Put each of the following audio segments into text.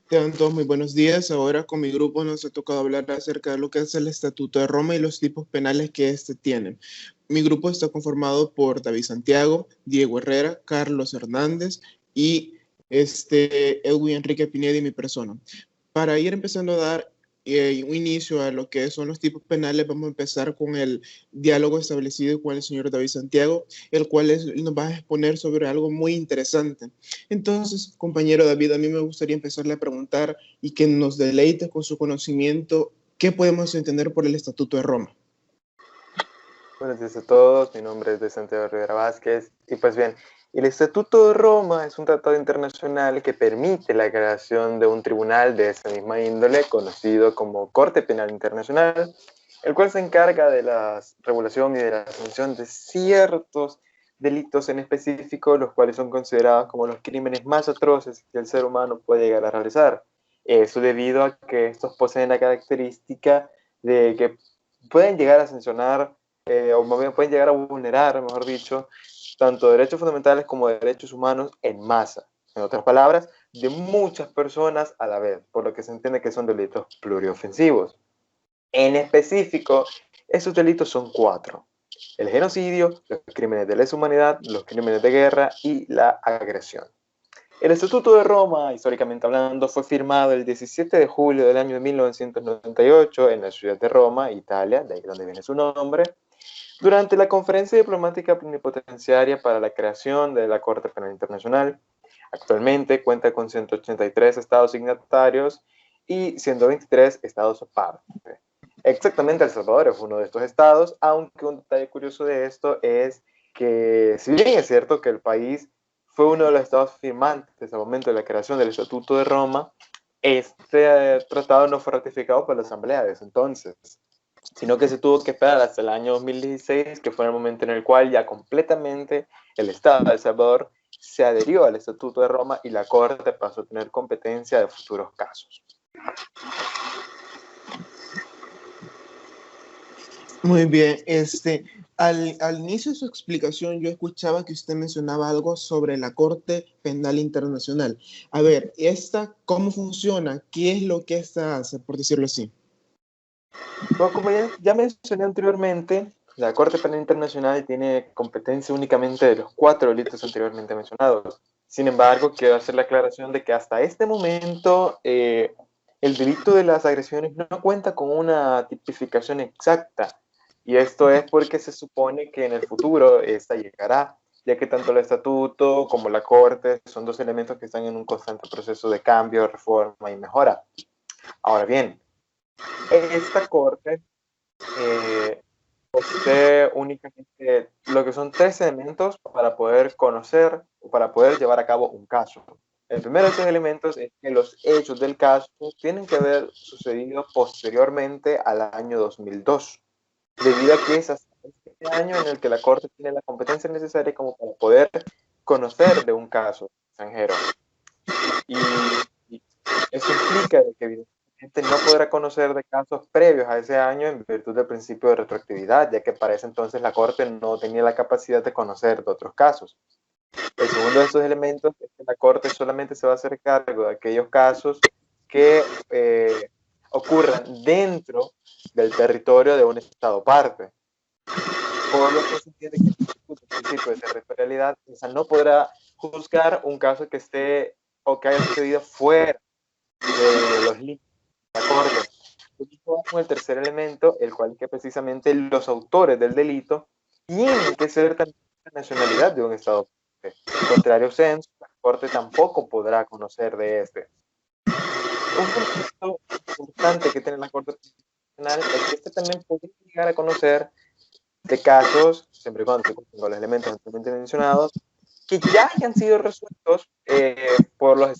Tengan todos muy buenos días. Ahora con mi grupo nos ha tocado hablar acerca de lo que es el Estatuto de Roma y los tipos penales que éste tiene. Mi grupo está conformado por David Santiago, Diego Herrera, Carlos Hernández y Edwin Enrique Pineda y mi persona. Para ir empezando a dar un inicio a lo que son los tipos penales, vamos a empezar con el diálogo establecido con el señor David Santiago, el cual nos va a exponer sobre algo muy interesante. Entonces, compañero David, a mí me gustaría empezarle a preguntar y que nos deleite con su conocimiento, ¿qué podemos entender por el Estatuto de Roma? Buenos días a todos, mi nombre es de Santiago Rivera Vázquez y pues bien, el Estatuto de Roma es un tratado internacional que permite la creación de un tribunal de esa misma índole conocido como Corte Penal Internacional, el cual se encarga de la regulación y de la sanción de ciertos delitos en específico, los cuales son considerados como los crímenes más atroces que el ser humano puede llegar a realizar. Eso debido a que estos poseen la característica de que pueden llegar a sancionar o más bien pueden llegar a vulnerar, mejor dicho, tanto derechos fundamentales como derechos humanos en masa. En otras palabras, de muchas personas a la vez, por lo que se entiende que son delitos pluriofensivos. En específico, esos delitos son 4. El genocidio, los crímenes de lesa humanidad, los crímenes de guerra y la agresión. El Estatuto de Roma, históricamente hablando, fue firmado el 17 de julio del año 1998 en la ciudad de Roma, Italia, de ahí donde viene su nombre, durante la Conferencia Diplomática Plenipotenciaria para la creación de la Corte Penal Internacional. Actualmente cuenta con 183 estados signatarios y 123 estados aparte. Exactamente, El Salvador es uno de estos estados, aunque un detalle curioso de esto es que, si bien es cierto que el país fue uno de los estados firmantes al momento de la creación del Estatuto de Roma, este tratado no fue ratificado por la Asamblea desde entonces, sino que se tuvo que esperar hasta el año 2016, que fue el momento en el cual ya completamente el Estado de El Salvador se adherió al Estatuto de Roma y la Corte pasó a tener competencia de futuros casos. Muy bien, al inicio de su explicación yo escuchaba que usted mencionaba algo sobre la Corte Penal Internacional. A ver, ¿cómo funciona? ¿Qué es lo que esta hace, por decirlo así? Bueno, como ya mencioné anteriormente, la Corte Penal Internacional tiene competencia únicamente de los 4 delitos anteriormente mencionados. Sin embargo, quiero hacer la aclaración de que hasta este momento el delito de las agresiones no cuenta con una tipificación exacta. Y esto es porque se supone que en el futuro esta llegará, ya que tanto el estatuto como la Corte son 2 elementos que están en un constante proceso de cambio, reforma y mejora. Ahora bien, esta Corte posee únicamente lo que son 3 elementos para poder conocer o para poder llevar a cabo un caso. El primero de estos elementos es que los hechos del caso tienen que haber sucedido posteriormente al año 2002, debido a que es hasta este año en el que la Corte tiene la competencia necesaria como para poder conocer de un caso extranjero. Y eso implica que evidentemente no podrá conocer de casos previos a ese año en virtud del principio de retroactividad, ya que para ese entonces la Corte no tenía la capacidad de conocer de otros casos. El segundo de estos elementos es que la Corte solamente se va a hacer cargo de aquellos casos que ocurran dentro del territorio de un Estado parte. Por lo que se entiende que el principio de territorialidad, o sea, no podrá juzgar un caso que esté o que haya sucedido fuera de los límites de la Corte. Esto con el tercer elemento, el cual es que precisamente los autores del delito tienen que ser también la nacionalidad de un Estado. En contrario censo, la Corte tampoco podrá conocer de este. Un concepto importante que tiene la Corte Constitucional es que este también podría llegar a conocer de casos, siempre y cuando se cumplan con los elementos anteriormente mencionados, que ya hayan sido resueltos por la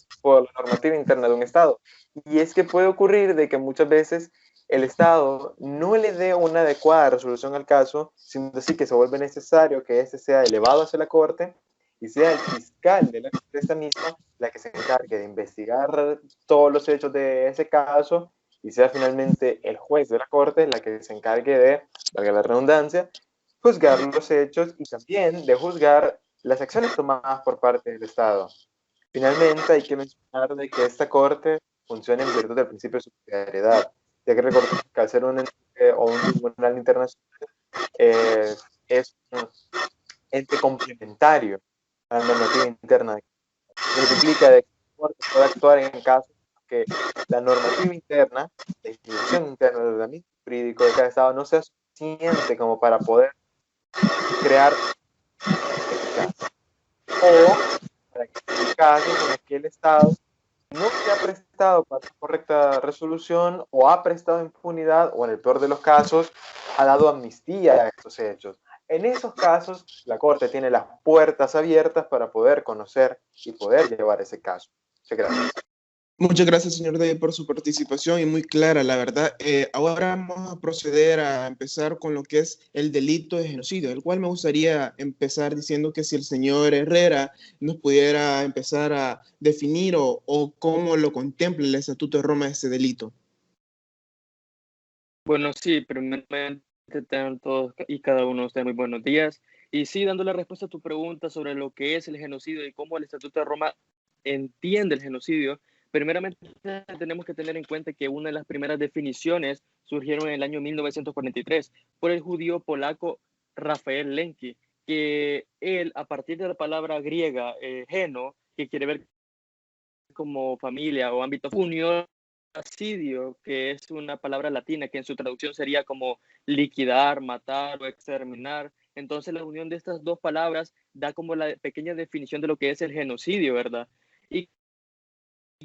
normativa interna de un Estado. Y es que puede ocurrir de que muchas veces el Estado no le dé una adecuada resolución al caso, sino así que se vuelve necesario que éste sea elevado hacia la Corte y sea el fiscal de esta misma la que se encargue de investigar todos los hechos de ese caso y sea finalmente el juez de la Corte la que se encargue de, valga la redundancia, juzgar los hechos y también de juzgar las acciones tomadas por parte del Estado. Finalmente, hay que mencionar de que esta Corte funciona en virtud del principio de subsidiariedad, ya que recordar que al ser un ente o un tribunal internacional es un ente complementario a la normativa interna, lo que implica de que la Corte puede actuar en casos que la normativa interna, la institución interna del organismo jurídico de cada Estado no sea suficiente como para poder crear eficacia. O para que en casos en los que el Estado no se ha prestado para la correcta resolución o ha prestado impunidad o en el peor de los casos ha dado amnistía a estos hechos. En esos casos, la Corte tiene las puertas abiertas para poder conocer y poder llevar ese caso. Muchas gracias. Muchas gracias, señor David, por su participación y muy clara, la verdad. Ahora vamos a proceder a empezar con lo que es el delito de genocidio, el cual me gustaría empezar diciendo que si el señor Herrera nos pudiera empezar a definir o cómo lo contempla el Estatuto de Roma este delito. Bueno, sí, primeramente tengan todos y cada uno de ustedes muy buenos días. Y sí, dando la respuesta a tu pregunta sobre lo que es el genocidio y cómo el Estatuto de Roma entiende el genocidio, primeramente tenemos que tener en cuenta que una de las primeras definiciones surgieron en el año 1943 por el judío polaco Rafael Lenki, que él, a partir de la palabra griega geno, que quiere ver como familia o ámbito, unió asidio, que es una palabra latina que en su traducción sería como liquidar, matar o exterminar. Entonces la unión de estas dos palabras da como la pequeña definición de lo que es el genocidio, ¿verdad? Y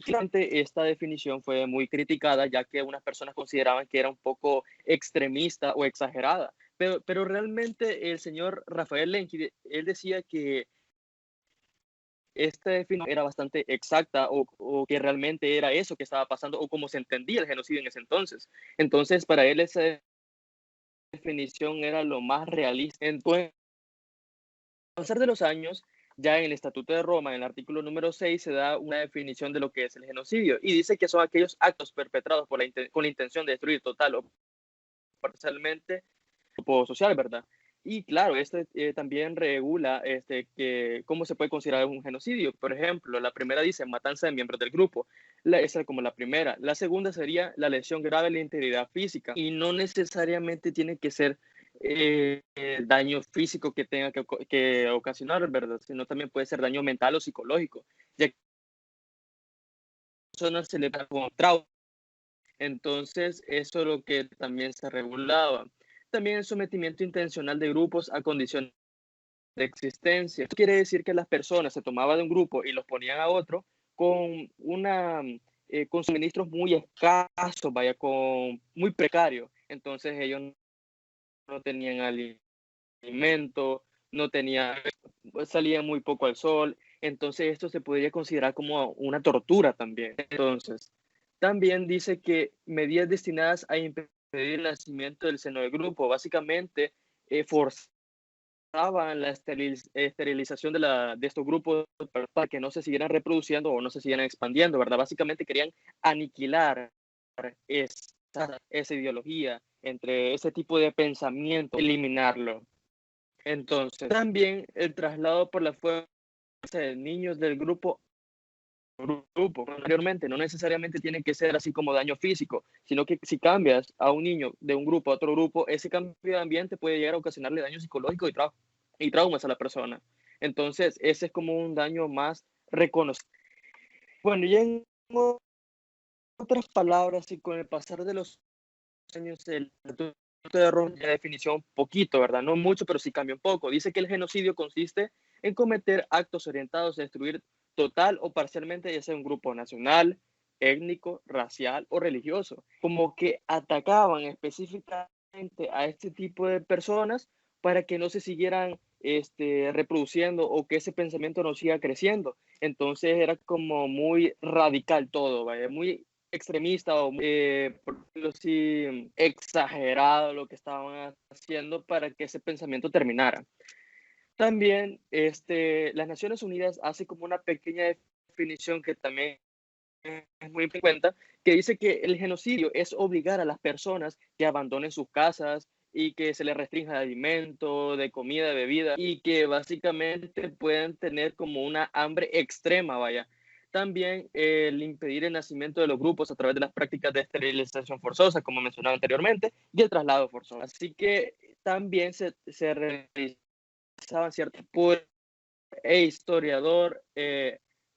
claramente esta definición fue muy criticada, ya que unas personas consideraban que era un poco extremista o exagerada. Pero realmente el señor Rafael Lenki, él decía que esta definición era bastante exacta o que realmente era eso que estaba pasando o cómo se entendía el genocidio en ese entonces. Entonces, para él esa definición era lo más realista. Entonces, a pasar de los años, ya en el Estatuto de Roma, en el artículo número 6, se da una definición de lo que es el genocidio y dice que son aquellos actos perpetrados con la intención de destruir total o parcialmente el grupo social, ¿verdad? Y claro, también regula que cómo se puede considerar un genocidio. Por ejemplo, la primera dice matanza de miembros del grupo. Esa es como la primera. La segunda sería la lesión grave de la integridad física. Y no necesariamente tiene que ser daño físico que tenga que ocasionar, ¿verdad? Sino también puede ser daño mental o psicológico. Ya que a la persona se le da como trauma. Entonces, eso es lo que también se regulaba. También el sometimiento intencional de grupos a condiciones de existencia. Esto quiere decir que las personas se tomaban de un grupo y los ponían a otro con con suministros muy escasos, vaya, muy precarios. Entonces ellos no tenían alimento, no tenían, salían muy poco al sol. Entonces esto se podría considerar como una tortura también. Entonces, también dice que medidas destinadas a impedir el nacimiento del seno del grupo, básicamente forzaban la esterilización de estos grupos para que no se siguieran reproduciendo o no se siguieran expandiendo, ¿verdad? Básicamente querían aniquilar esa ideología entre ese tipo de pensamiento, eliminarlo. Entonces, también el traslado por la fuerza de niños del grupo anteriormente no necesariamente tiene que ser así como daño físico, sino que si cambias a un niño de un grupo a otro grupo, ese cambio de ambiente puede llegar a ocasionarle daño psicológico y traumas a la persona. Entonces, ese es como un daño más reconocido. Bueno, y en otras palabras, y con el pasar de los años, el Estatuto de Roma ya definición poquito, ¿verdad? No mucho, pero sí cambia un poco. Dice que el genocidio consiste en cometer actos orientados a destruir total o parcialmente, ya sea un grupo nacional, étnico, racial o religioso. Como que atacaban específicamente a este tipo de personas para que no se siguieran reproduciendo o que ese pensamiento no siga creciendo. Entonces era como muy radical todo, ¿vale? Muy extremista o, por decirlo así, exagerado lo que estaban haciendo para que ese pensamiento terminara. También las Naciones Unidas hace como una pequeña definición que también es muy en cuenta, que dice que el genocidio es obligar a las personas que abandonen sus casas y que se les restrinja de alimento, de comida, de bebida y que básicamente puedan tener como una hambre extrema, vaya. también el impedir el nacimiento de los grupos a través de las prácticas de esterilización forzosa, como mencionaba anteriormente, y el traslado forzoso. Así que también se realizaban ciertos por historiador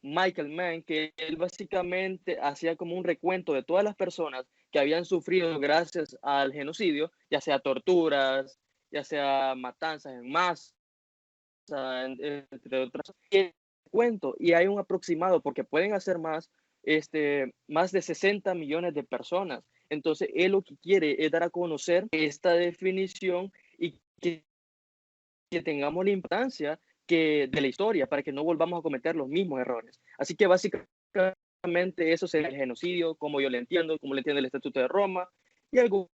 Michael Mann, que él básicamente hacía como un recuento de todas las personas que habían sufrido gracias al genocidio, ya sea torturas, ya sea matanzas en masa, entre otras. Y hay un aproximado, porque pueden hacer más, más de 60 millones de personas. Entonces, él lo que quiere es dar a conocer esta definición y que tengamos la importancia de la historia para que no volvamos a cometer los mismos errores. Así que básicamente eso sería el genocidio, como yo lo entiendo, como lo entiende el Estatuto de Roma y algunos.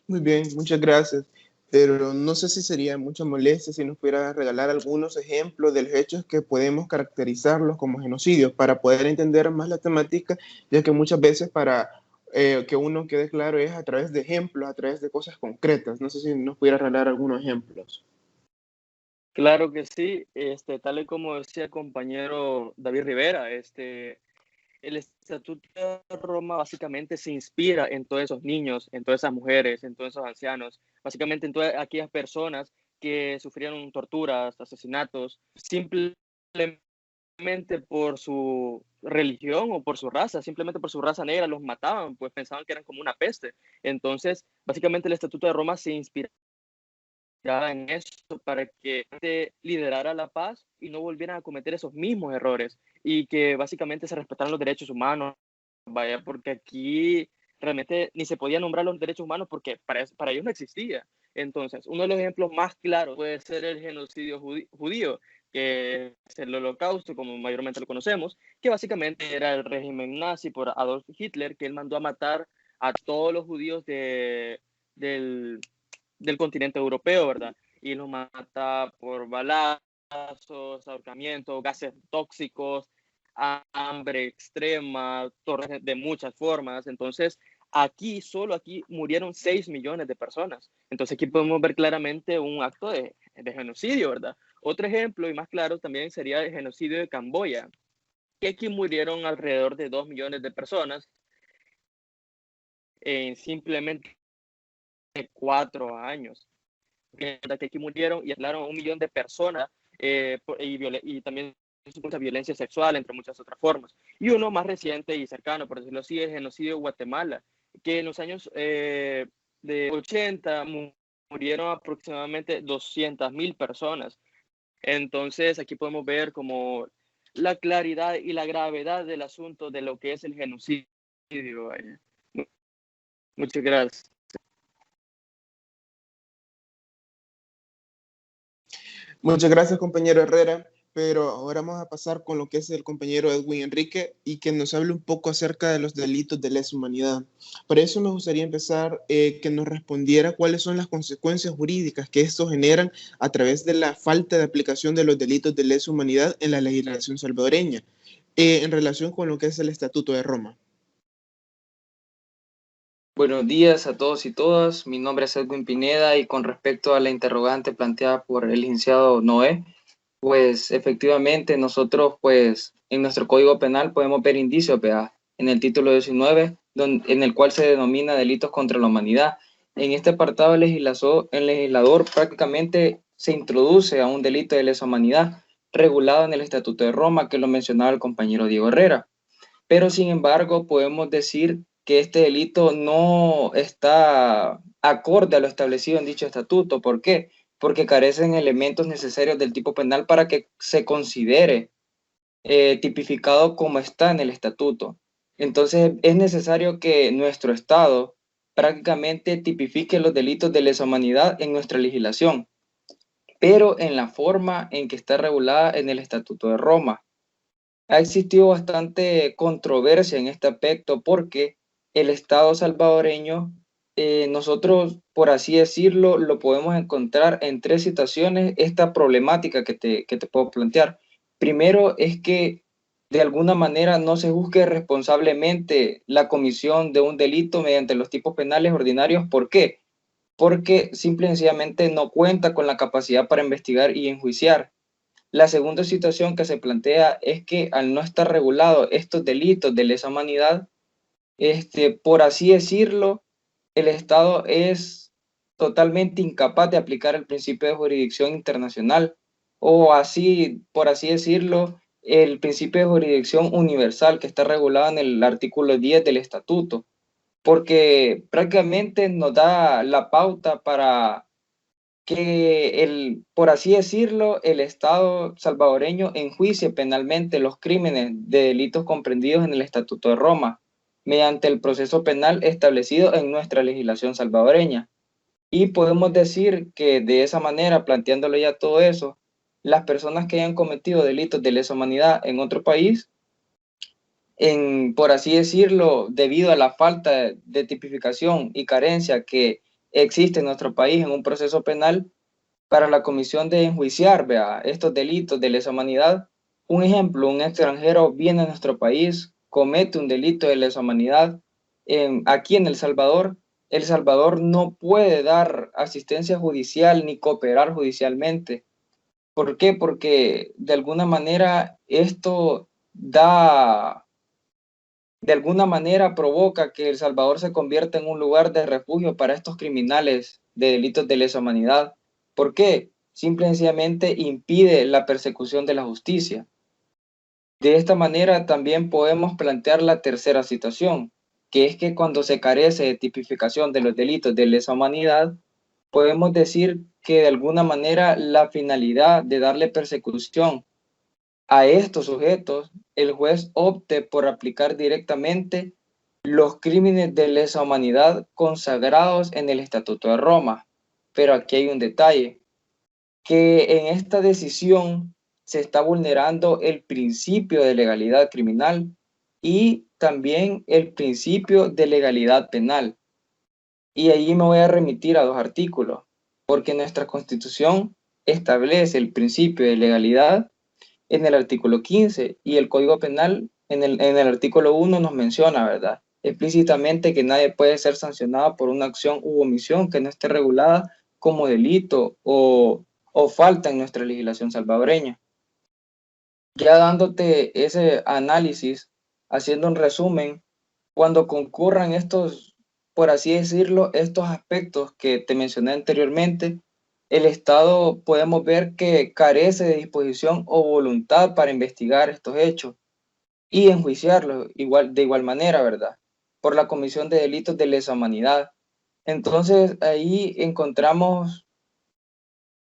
Muy bien, muchas gracias. Pero no sé si sería mucha molestia si nos pudiera regalar algunos ejemplos de los hechos que podemos caracterizarlos como genocidios para poder entender más la temática, ya que muchas veces para que uno quede claro es a través de ejemplos, a través de cosas concretas. No sé si nos pudiera regalar algunos ejemplos. Claro que sí, tal y como decía el compañero David Rivera, el Estatuto de Roma básicamente se inspira en todos esos niños, en todas esas mujeres, en todos esos ancianos, básicamente en todas aquellas personas que sufrieron torturas, asesinatos, simplemente por su religión o por su raza, simplemente por su raza negra los mataban, pues pensaban que eran como una peste. Entonces, básicamente el Estatuto de Roma se inspira en eso para que liderara la paz y no volvieran a cometer esos mismos errores y que básicamente se respetaran los derechos humanos. Vaya, porque aquí realmente ni se podía nombrar los derechos humanos porque para ellos no existía. Entonces, uno de los ejemplos más claros puede ser el genocidio judío, que es el Holocausto, como mayormente lo conocemos, que básicamente era el régimen nazi por Adolf Hitler, que él mandó a matar a todos los judíos del, del continente europeo, ¿verdad? Y los mata por balazos, ahorcamiento, gases tóxicos, hambre extrema, torres de muchas formas. Entonces, solo aquí murieron 6 millones de personas. Entonces, aquí podemos ver claramente un acto de genocidio, ¿verdad? Otro ejemplo y más claro también sería el genocidio de Camboya, que aquí murieron alrededor de 2 millones de personas en simplemente 4 años. Que aquí murieron y aislaron a 1 millón de personas y también mucha violencia sexual, entre muchas otras formas. Y uno más reciente y cercano, por decirlo así, el genocidio de Guatemala, que en los años de 80 murieron aproximadamente 200,000 personas. Entonces, aquí podemos ver como la claridad y la gravedad del asunto de lo que es el genocidio. Muchas gracias. Muchas gracias, compañero Herrera, pero ahora vamos a pasar con lo que es el compañero Edwin Enrique y que nos hable un poco acerca de los delitos de lesa humanidad. Para eso me gustaría empezar que nos respondiera cuáles son las consecuencias jurídicas que estos generan a través de la falta de aplicación de los delitos de lesa humanidad en la legislación salvadoreña, en relación con lo que es el Estatuto de Roma. Buenos días a todos y todas. Mi nombre es Edwin Pineda y con respecto a la interrogante planteada por el licenciado Noé, pues efectivamente nosotros pues en nuestro Código Penal podemos ver indicios, ¿verdad? En el título 19, en el cual se denomina delitos contra la humanidad. En este apartado el legislador prácticamente se introduce a un delito de lesa humanidad regulado en el Estatuto de Roma, que lo mencionaba el compañero Diego Herrera. Pero sin embargo podemos decir que este delito no está acorde a lo establecido en dicho estatuto. ¿Por qué? Porque carecen elementos necesarios del tipo penal para que se considere tipificado como está en el estatuto. Entonces es necesario que nuestro Estado prácticamente tipifique los delitos de lesa humanidad en nuestra legislación, pero en la forma en que está regulada en el Estatuto de Roma. Ha existido bastante controversia en este aspecto porque el Estado salvadoreño, nosotros, por así decirlo, lo podemos encontrar en 3 situaciones, esta problemática que te puedo plantear. Primero es que de alguna manera no se juzgue responsablemente la comisión de un delito mediante los tipos penales ordinarios. ¿Por qué? porque simple y sencillamente no cuenta con la capacidad para investigar y enjuiciar. La segunda situación que se plantea es que al no estar regulado estos delitos de lesa humanidad, por así decirlo, el Estado es totalmente incapaz de aplicar el principio de jurisdicción internacional o así, por así decirlo, el principio de jurisdicción universal que está regulado en el artículo 10 del estatuto, porque prácticamente nos da la pauta para que por así decirlo, el Estado salvadoreño enjuicie penalmente los crímenes de delitos comprendidos en el Estatuto de Roma mediante el proceso penal establecido en nuestra legislación salvadoreña. Y podemos decir que de esa manera, planteándolo ya todo eso, las personas que hayan cometido delitos de lesa humanidad en otro país, por así decirlo, debido a la falta de tipificación y carencia que existe en nuestro país en un proceso penal, para la comisión de enjuiciar, vea, estos delitos de lesa humanidad. Un ejemplo, un extranjero viene a nuestro país, comete un delito de lesa humanidad aquí en El Salvador no puede dar asistencia judicial ni cooperar judicialmente. ¿Por qué? Porque de alguna manera esto de alguna manera provoca que El Salvador se convierta en un lugar de refugio para estos criminales de delitos de lesa humanidad. ¿Por qué? Simple y sencillamente impide la persecución de la justicia. De esta manera también podemos plantear la tercera situación, que es que cuando se carece de tipificación de los delitos de lesa humanidad, podemos decir que de alguna manera la finalidad de darle persecución a estos sujetos, el juez opte por aplicar directamente los crímenes de lesa humanidad consagrados en el Estatuto de Roma. Pero aquí hay un detalle, que en esta decisión se está vulnerando el principio de legalidad criminal y también el principio de legalidad penal. Y allí me voy a remitir a dos artículos, porque nuestra Constitución establece el principio de legalidad en el artículo 15 y el Código Penal en el artículo 1 nos menciona, ¿verdad? Explícitamente que nadie puede ser sancionado por una acción u omisión que no esté regulada como delito o falta en nuestra legislación salvadoreña. Ya dándote ese análisis, haciendo un resumen, cuando concurran estos, por así decirlo, estos aspectos que te mencioné anteriormente, el Estado podemos ver que carece de disposición o voluntad para investigar estos hechos y enjuiciarlos de igual manera, ¿verdad? Por la comisión de delitos de lesa humanidad. Entonces ahí encontramos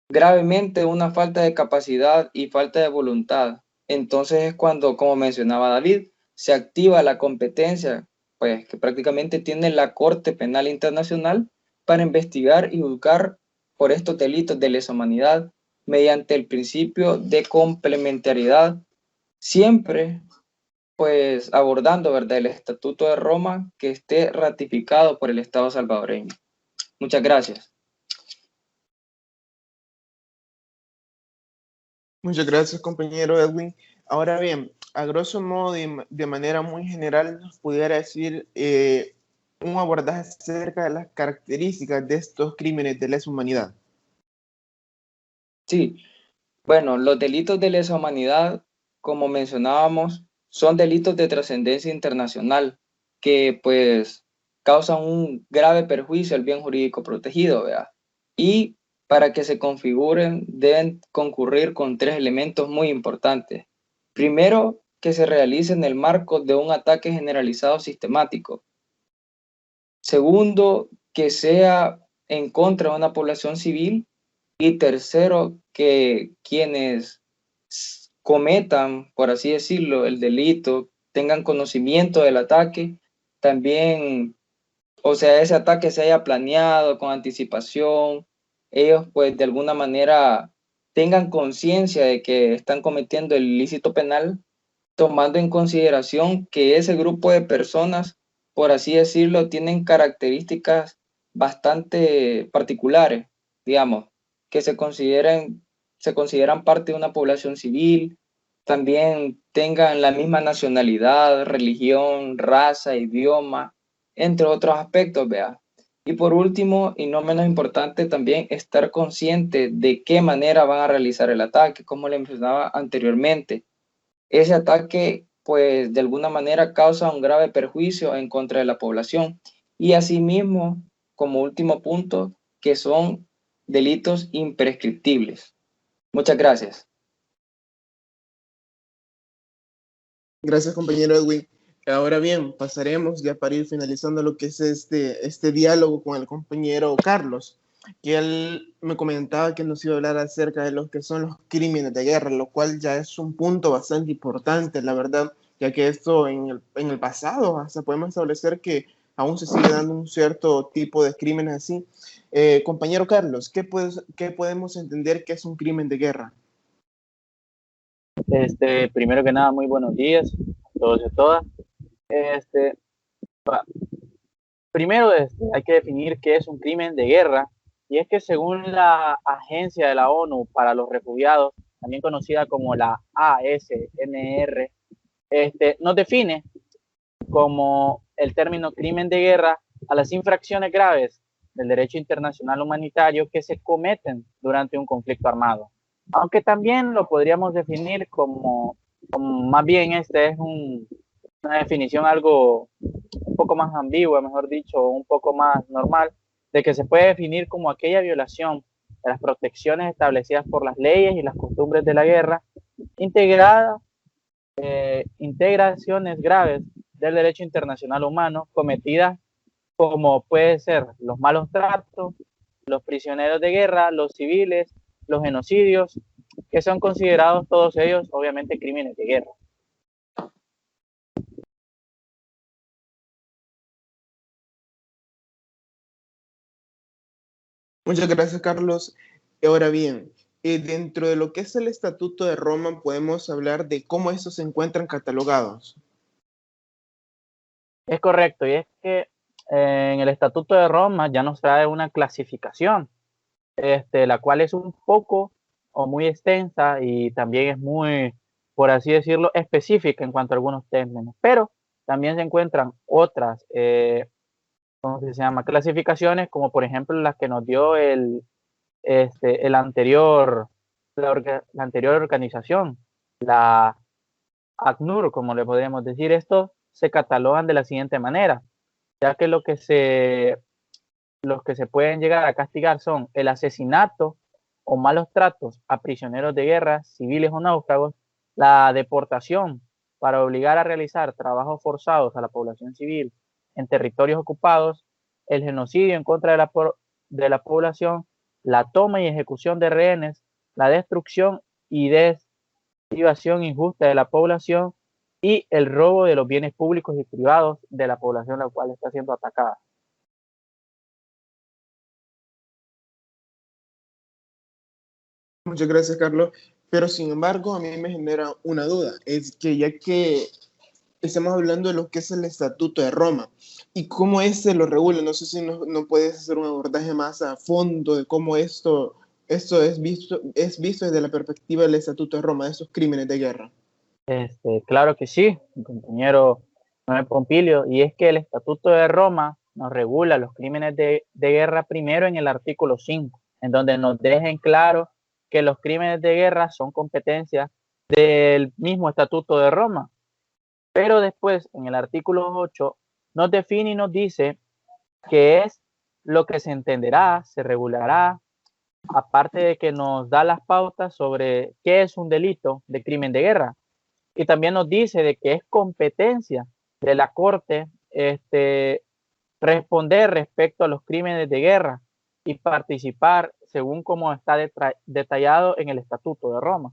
gravemente una falta de capacidad y falta de voluntad. Entonces es cuando, como mencionaba David, se activa la competencia, pues que prácticamente tiene la Corte Penal Internacional para investigar y juzgar por estos delitos de lesa humanidad mediante el principio de complementariedad, siempre pues abordando, ¿verdad?, el Estatuto de Roma que esté ratificado por el Estado salvadoreño. Muchas gracias. Muchas gracias, compañero Edwin. Ahora bien, a grosso modo, de manera muy general, nos pudiera decir un abordaje acerca de las características de estos crímenes de lesa humanidad. Sí, bueno, los delitos de lesa humanidad, como mencionábamos, son delitos de trascendencia internacional que pues causan un grave perjuicio al bien jurídico protegido, ¿verdad? Y para que se configuren deben concurrir con tres elementos muy importantes. Primero, que se realice en el marco de un ataque generalizado sistemático. Segundo, que sea en contra de una población civil. Y tercero, que quienes cometan, por así decirlo, el delito, tengan conocimiento del ataque, también, o sea, ese ataque se haya planeado con anticipación, ellos pues de alguna manera tengan conciencia de que están cometiendo el ilícito penal, tomando en consideración que ese grupo de personas, por así decirlo, tienen características bastante particulares, digamos, que se consideran parte de una población civil, también tengan la misma nacionalidad, religión, raza, idioma, entre otros aspectos, vea. Y por último, y no menos importante, también estar consciente de qué manera van a realizar el ataque, como le mencionaba anteriormente. Ese ataque, pues, de alguna manera causa un grave perjuicio en contra de la población. Y asimismo, como último punto, que son delitos imprescriptibles. Muchas gracias. Gracias, compañero Edwin. Ahora bien, pasaremos ya para ir finalizando lo que es este diálogo con el compañero Carlos, que él me comentaba que nos iba a hablar acerca de lo que son los crímenes de guerra, lo cual ya es un punto bastante importante, la verdad, ya que esto en el pasado hasta podemos establecer que aún se sigue dando un cierto tipo de crímenes así. Compañero Carlos, ¿qué podemos entender que es un crimen de guerra? Primero que nada, muy buenos días a todos y a todas. Este, pa- Primero, hay que definir qué es un crimen de guerra, y es que según la Agencia de la ONU para los Refugiados, también conocida como la ASMR, nos define como el término crimen de guerra a las infracciones graves del derecho internacional humanitario que se cometen durante un conflicto armado. Aunque también lo podríamos definir como más bien una definición algo un poco más ambigua, mejor dicho, un poco más normal, de que se puede definir como aquella violación de las protecciones establecidas por las leyes y las costumbres de la guerra, integrada integraciones graves del derecho internacional humano cometidas como puede ser los malos tratos, los prisioneros de guerra, los civiles, los genocidios, que son considerados todos ellos obviamente crímenes de guerra. Muchas gracias, Carlos. Ahora bien, dentro de lo que es el Estatuto de Roma, podemos hablar de cómo estos se encuentran catalogados. Es correcto, y es que en el Estatuto de Roma ya nos trae una clasificación, la cual es un poco o muy extensa y también es muy, por así decirlo, específica en cuanto a algunos términos, pero también se encuentran otras, ¿cómo se llama? Clasificaciones, como por ejemplo las que nos dio el anterior, la anterior organización, la ACNUR, como le podríamos decir. Estos se catalogan de la siguiente manera, ya que los que se pueden llegar a castigar son el asesinato o malos tratos a prisioneros de guerra, civiles o náufragos, la deportación para obligar a realizar trabajos forzados a la población civil en territorios ocupados, el genocidio en contra de la población, la toma y ejecución de rehenes, la destrucción y desvivación injusta de la población y el robo de los bienes públicos y privados de la población la cual está siendo atacada. Muchas gracias, Carlos. Pero sin embargo, a mí me genera una duda. Es que ya que estamos hablando de lo que es el Estatuto de Roma y cómo este lo regula, no sé si no puedes hacer un abordaje más a fondo de cómo esto es visto desde la perspectiva del Estatuto de Roma, de esos crímenes de guerra. Claro que sí, mi compañero Manuel Pompilio, y es que el Estatuto de Roma nos regula los crímenes de guerra primero en el artículo 5, en donde nos dejen claro que los crímenes de guerra son competencia del mismo Estatuto de Roma. Pero después, en el artículo 8, nos define y nos dice que es lo que se entenderá, se regulará, aparte de que nos da las pautas sobre qué es un delito de crimen de guerra. Y también nos dice de que es competencia de la Corte responder respecto a los crímenes de guerra y participar según como está detallado en el Estatuto de Roma.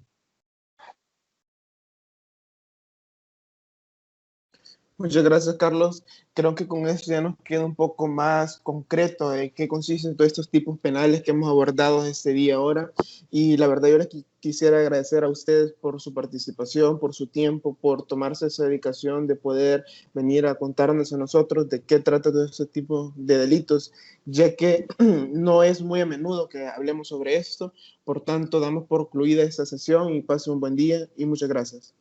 Muchas gracias, Carlos. Creo que con eso ya nos queda un poco más concreto de qué consisten todos estos tipos penales que hemos abordado este día ahora. Y la verdad, yo les quisiera agradecer a ustedes por su participación, por su tiempo, por tomarse esa dedicación de poder venir a contarnos a nosotros de qué trata todo este tipo de delitos, ya que no es muy a menudo que hablemos sobre esto. Por tanto, damos por concluida esta sesión y pase un buen día y muchas gracias.